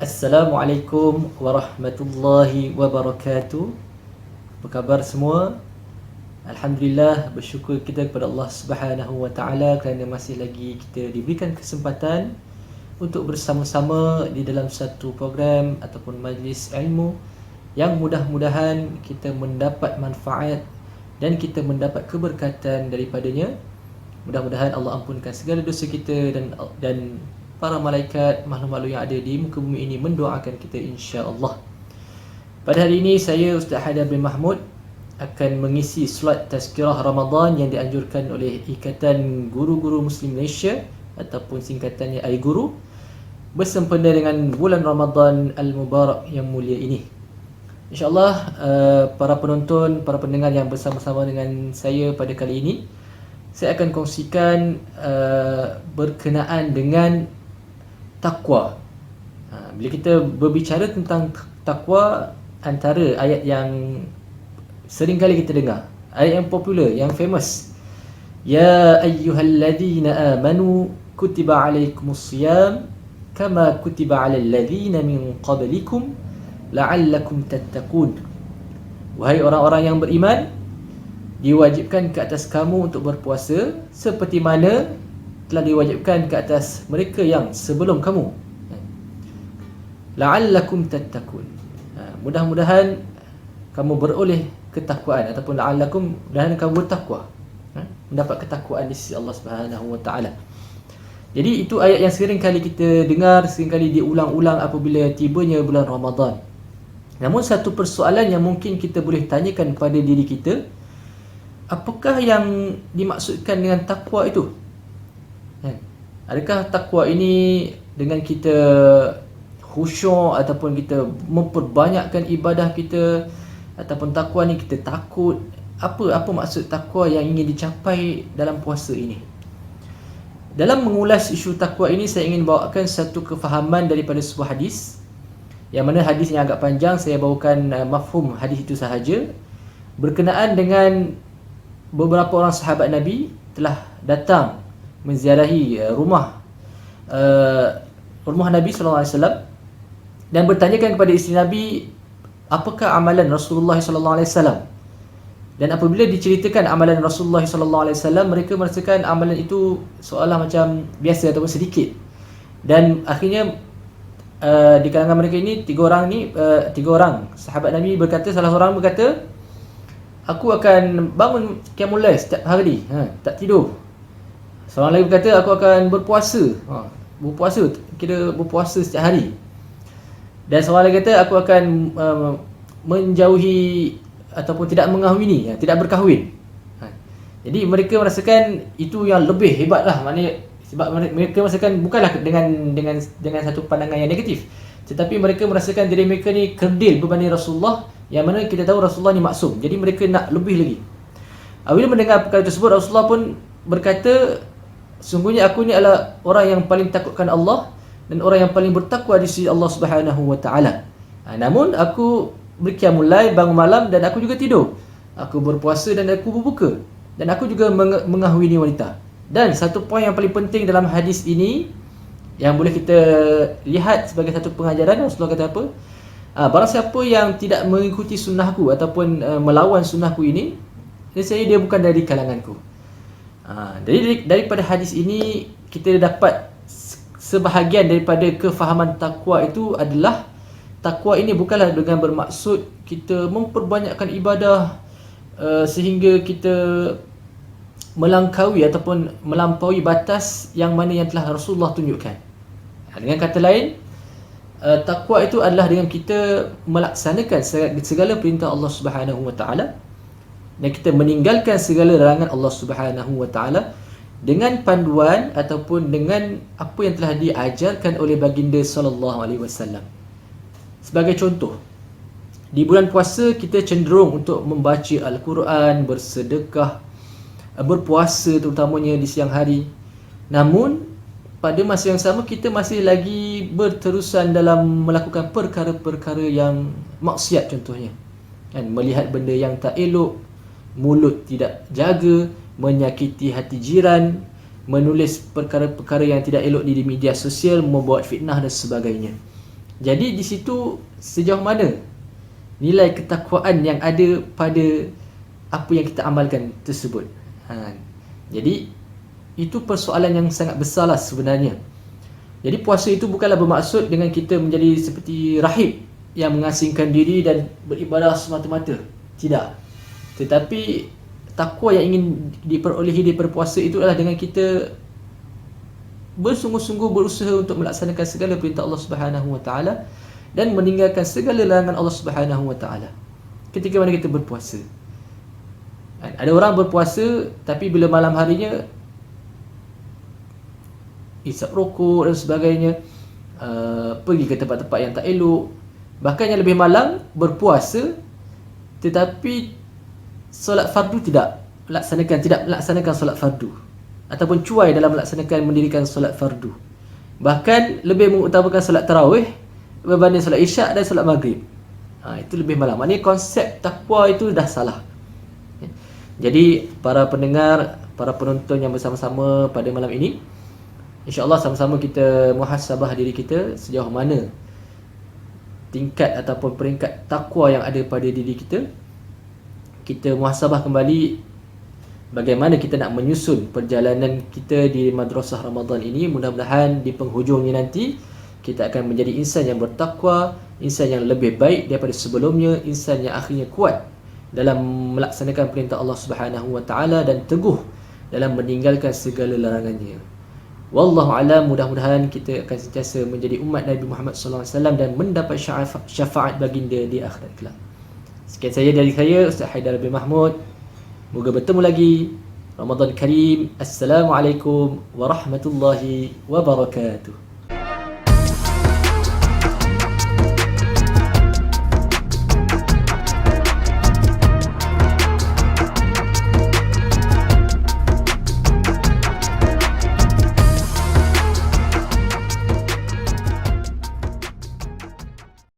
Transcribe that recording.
Assalamualaikum warahmatullahi wabarakatuh. Apa khabar semua? Alhamdulillah, bersyukur kita kepada Allah Subhanahu wa taala kerana masih lagi kita diberikan kesempatan untuk bersama-sama di dalam satu program ataupun majlis ilmu yang mudah-mudahan kita mendapat manfaat dan kita mendapat keberkatan daripadanya. Mudah-mudahan Allah ampunkan segala dosa kita dan para malaikat, makhluk-makhluk yang ada di muka bumi ini mendoakan kita insya-Allah. Pada hari ini saya Ustaz Haidar bin Mahmud akan mengisi slot tazkirah Ramadan yang dianjurkan oleh Ikatan Guru-Guru Muslim Malaysia ataupun singkatannya iGuru bersempena dengan bulan Ramadan Al-Mubarak yang mulia ini. InsyaAllah para penonton, para pendengar yang bersama-sama dengan saya pada kali ini, saya akan kongsikan berkenaan dengan takwa. Bila kita berbicara tentang takwa, antara ayat yang sering kali kita dengar, ayat yang popular, yang famous, ya ayyuhalladzina amanu kutiba alaikumusiyam kama kutiba alal ladzina min qablikum la'allakum tattaqun. Wahai orang-orang yang beriman, diwajibkan ke atas kamu untuk berpuasa seperti mana telah diwajibkan ke atas mereka yang sebelum kamu. La'allakum tattaqun. Mudah-mudahan kamu beroleh ketakwaan ataupun la'allakum, mudah-mudahan kamu bertakwa, mendapat ketakwaan di sisi Allah Subhanahu wa taala. Jadi itu ayat yang sering kali kita dengar, sering kali diulang-ulang apabila tibanya bulan Ramadan. Namun satu persoalan yang mungkin kita boleh tanyakan kepada diri kita, apakah yang dimaksudkan dengan takwa itu? Adakah takwa ini dengan kita khusyuk ataupun kita memperbanyakkan ibadah kita, ataupun takwa ni kita takut? Apa maksud takwa yang ingin dicapai dalam puasa ini? Dalam mengulas isu takwa ini, saya ingin bawakan satu kefahaman daripada sebuah hadis, yang mana hadis yang agak panjang, saya bawakan mafhum hadis itu sahaja, berkenaan dengan beberapa orang sahabat Nabi telah datang menziarahi rumah Nabi sallallahu alaihi wasallam dan bertanyakan kepada isteri Nabi, apakah amalan Rasulullah sallallahu alaihi wasallam? Dan apabila diceritakan amalan Rasulullah sallallahu alaihi wasallam, mereka merasakan amalan itu seolah macam biasa ataupun sedikit. Dan akhirnya di kalangan mereka ini tiga orang sahabat Nabi berkata, salah seorang berkata, aku akan bangun qiyamul lail setiap hari, tak tidur. Seorang lagi berkata, aku akan berpuasa. Kira berpuasa setiap hari. Dan seorang lagi kata, aku akan menjauhi ataupun tidak mengahwini, tidak berkahwin. Jadi mereka merasakan itu yang lebih hebat lah. Maknanya sebab mereka merasakan bukanlah dengan satu pandangan yang negatif, tetapi mereka merasakan diri mereka ni kerdil berbanding Rasulullah, yang mana kita tahu Rasulullah ni maksum. Jadi mereka nak lebih lagi. Apabila mendengar perkara tersebut, Rasulullah pun berkata, sungguhnya aku ni adalah orang yang paling takutkan Allah dan orang yang paling bertakwa di sisi Allah Subhanahu wa taala. Namun aku berqiyamul lail, bangun malam, dan aku juga tidur. Aku berpuasa dan aku berbuka, dan aku juga mengahwini wanita. Dan satu poin yang paling penting dalam hadis ini yang boleh kita lihat sebagai satu pengajaran, Rasulullah kata apa? Barang siapa yang tidak mengikuti sunnahku ataupun melawan sunnahku ini, nescaya dia bukan dari kalanganku. Jadi daripada hadis ini kita dapat sebahagian daripada kefahaman takwa itu adalah, takwa ini bukanlah dengan bermaksud kita memperbanyakkan ibadah sehingga kita melangkaui ataupun melampaui batas yang mana yang telah Rasulullah tunjukkan. Dengan kata lain, takwa itu adalah dengan kita melaksanakan segala perintah Allah Subhanahu wa taala dan kita meninggalkan segala larangan Allah Subhanahu wa taala dengan panduan ataupun dengan apa yang telah diajarkan oleh baginda sallallahu alaihi wasallam. Sebagai contoh, di bulan puasa kita cenderung untuk membaca Al-Quran, bersedekah, berpuasa terutamanya di siang hari. Namun pada masa yang sama kita masih lagi berterusan dalam melakukan perkara-perkara yang maksiat, contohnya melihat benda yang tak elok, mulut tidak jaga, menyakiti hati jiran, menulis perkara-perkara yang tidak elok di media sosial, membuat fitnah dan sebagainya. Jadi di situ sejauh mana nilai ketakwaan yang ada pada apa yang kita amalkan tersebut. Jadi itu persoalan yang sangat besar lah sebenarnya. Jadi puasa itu bukanlah bermaksud dengan kita menjadi seperti rahib yang mengasingkan diri dan beribadah semata-mata. Tidak. Tetapi takwa yang ingin diperolehi daripada puasa itu adalah dengan kita bersungguh-sungguh berusaha untuk melaksanakan segala perintah Allah Subhanahu Wa Taala dan meninggalkan segala larangan Allah Subhanahu Wa Taala ketika mana kita berpuasa. Ada orang berpuasa tapi bila malam harinya isap rokok dan sebagainya, pergi ke tempat-tempat yang tak elok. Bahkan yang lebih malang berpuasa tetapi solat fardu tidak melaksanakan solat fardu, ataupun cuai dalam melaksanakan mendirikan solat fardu. Bahkan lebih mengutamakan solat tarawih berbanding solat isyak dan solat maghrib. Itu lebih malang. Maknanya konsep takwa itu dah salah. Jadi para pendengar, para penonton yang bersama-sama pada malam ini, insya-Allah sama-sama kita muhasabah diri kita sejauh mana tingkat ataupun peringkat takwa yang ada pada diri kita. Kita muhasabah kembali bagaimana kita nak menyusun perjalanan kita di madrasah Ramadan ini. Mudah-mudahan di penghujungnya nanti kita akan menjadi insan yang bertakwa, insan yang lebih baik daripada sebelumnya, insan yang akhirnya kuat dalam melaksanakan perintah Allah Subhanahu Wa Taala dan teguh dalam meninggalkan segala larangannya. Wallahu a'lam. Mudah-mudahan kita akan sentiasa menjadi umat Nabi Muhammad sallallahu alaihi wasallam dan mendapat syafaat baginda di akhirat kelak. Sekian saja dari saya, Ustaz Haidar bin Mahmud. Moga bertemu lagi. Ramadan Karim. Assalamualaikum warahmatullahi wabarakatuh.